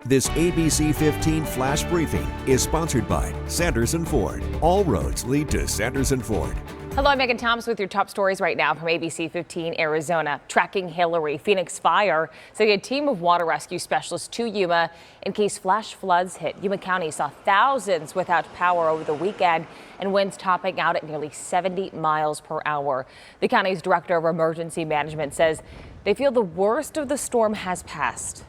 This ABC15 Flash Briefing is sponsored by Sanderson Ford. All roads lead to Sanderson Ford. Hello, I'm Megan Thomas with your top stories right now from ABC15 Arizona. Tracking Hillary, Phoenix fire sending a team of water rescue specialists to Yuma in case flash floods hit. Yuma County saw thousands without power over the weekend and winds topping out at nearly 70 miles per hour. The county's director of emergency management says they feel the worst of the storm has passed.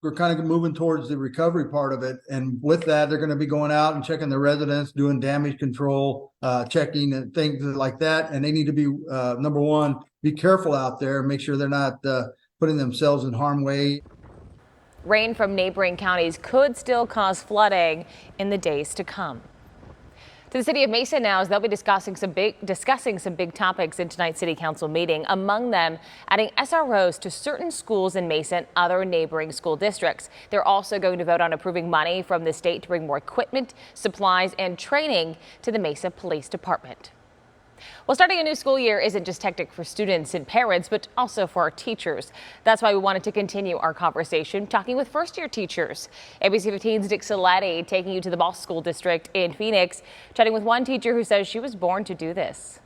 We're kind of moving towards the recovery part of it. And with that, they're going to be going out and checking the residents, doing damage control, checking and things like that. And they need to be, number one, be careful out there, make sure they're not putting themselves in harm's way. Rain from neighboring counties could still cause flooding in the days to come. To the city of Mesa now, as they'll be discussing some big topics in tonight's city council meeting, among them adding SROs to certain schools in Mesa and other neighboring school districts. They're also going to vote on approving money from the state to bring more equipment, supplies, and training to the Mesa Police Department. Well, starting a new school year isn't just hectic for students and parents, but also for our teachers. That's why we wanted to continue our conversation talking with first-year teachers. ABC 15's Dick Saletti taking you to the Boss School District in Phoenix, chatting with one teacher who says she was born to do this.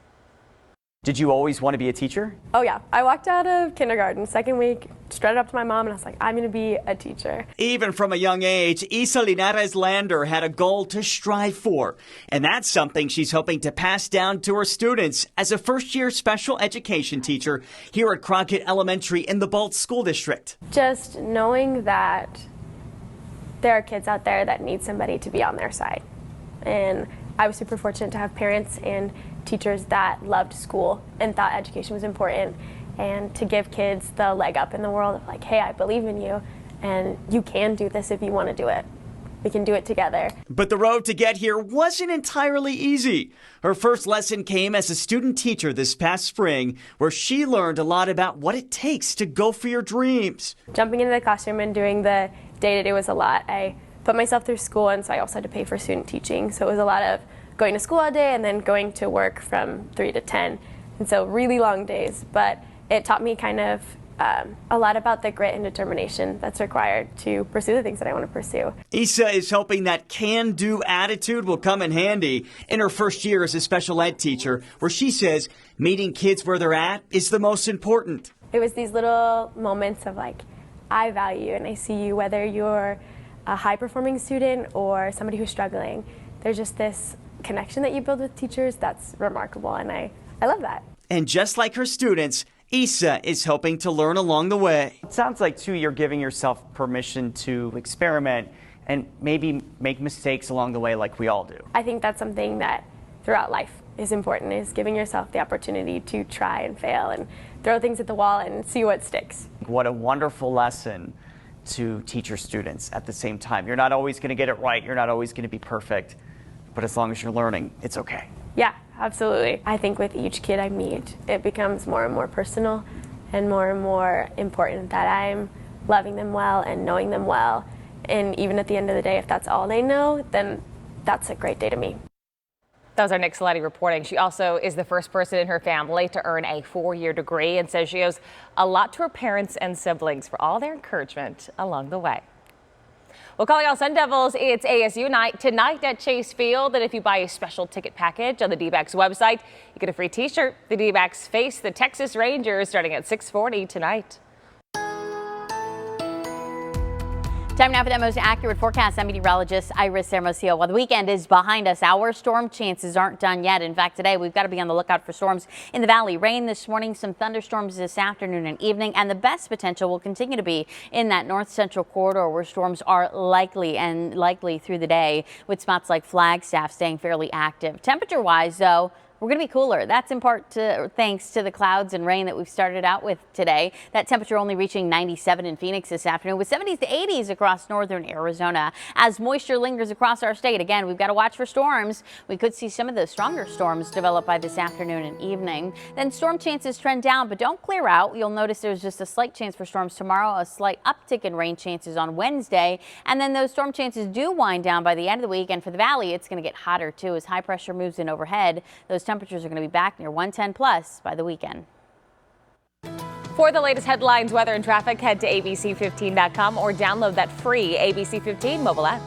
Did you always want to be a teacher? Oh yeah, I walked out of kindergarten, second week, straight up to my mom and I was like, I'm going to be a teacher. Even from a young age, Isa Linares Lander had a goal to strive for. And that's something she's hoping to pass down to her students as a first-year special education teacher here at Crockett Elementary in the Bolt School District. Just knowing that there are kids out there that need somebody to be on their side. And I was super fortunate to have parents and teachers that loved school and thought education was important, and to give kids the leg up in the world of like, hey, I believe in you and you can do this if you want to do it. We can do it together. But the road to get here wasn't entirely easy. Her first lesson came as a student teacher this past spring, where she learned a lot about what it takes to go for your dreams. Jumping into the classroom and doing the day-to-day was a lot. I put myself through school, and so I also had to pay for student teaching. So it was a lot of going to school all day and then going to work from 3 to 10. And so really long days, but it taught me kind of a lot about the grit and determination that's required to pursue the things that I want to pursue. Isa is hoping that can-do attitude will come in handy in her first year as a special ed teacher, where she says meeting kids where they're at is the most important. It was these little moments of like, I value you and I see you, whether you're a high-performing student or somebody who's struggling. There's just this connection that you build with teachers that's remarkable, and I love that. And just like her students, Isa is hoping to learn along the way. It sounds like, too, you're giving yourself permission to experiment and maybe make mistakes along the way like we all do. I think that's something that throughout life is important, is giving yourself the opportunity to try and fail and throw things at the wall and see what sticks. What a wonderful lesson to teach your students at the same time. You're not always going to get it right. You're not always going to be perfect. But as long as you're learning, it's okay. Yeah, absolutely. I think with each kid I meet, it becomes more and more personal and more important that I'm loving them well and knowing them well. And even at the end of the day, if that's all they know, then that's a great day to me. That was our Nick Saletti reporting. She also is the first person in her family to earn a 4-year degree and says she owes a lot to her parents and siblings for all their encouragement along the way. Well, calling all Sun Devils, it's ASU night tonight at Chase Field. And if you buy a special ticket package on the D-backs website, you get a free t-shirt. The D-backs face the Texas Rangers starting at 6:40 tonight. Time now for that most accurate forecast. I'm meteorologist Iris Hermosillo. While the weekend is behind us, our storm chances aren't done yet. In fact, today we've got to be on the lookout for storms in the valley. Rain this morning, some thunderstorms this afternoon and evening, and the best potential will continue to be in that north central corridor where storms are likely through the day, with spots like Flagstaff staying fairly active. Temperature wise, though, we're going to be cooler. That's in part thanks to the clouds and rain that we've started out with today. That temperature only reaching 97 in Phoenix this afternoon, with 70s to 80s across northern Arizona. As moisture lingers across our state, again, we've got to watch for storms. We could see some of the stronger storms develop by this afternoon and evening. Then storm chances trend down, but don't clear out. You'll notice there's just a slight chance for storms tomorrow, a slight uptick in rain chances on Wednesday, and then those storm chances do wind down by the end of the week. And for the valley, it's going to get hotter too as high pressure moves in overhead. Those temperatures are going to be back near 110 plus by the weekend. For the latest headlines, weather and traffic, head to abc15.com or download that free ABC15 mobile app.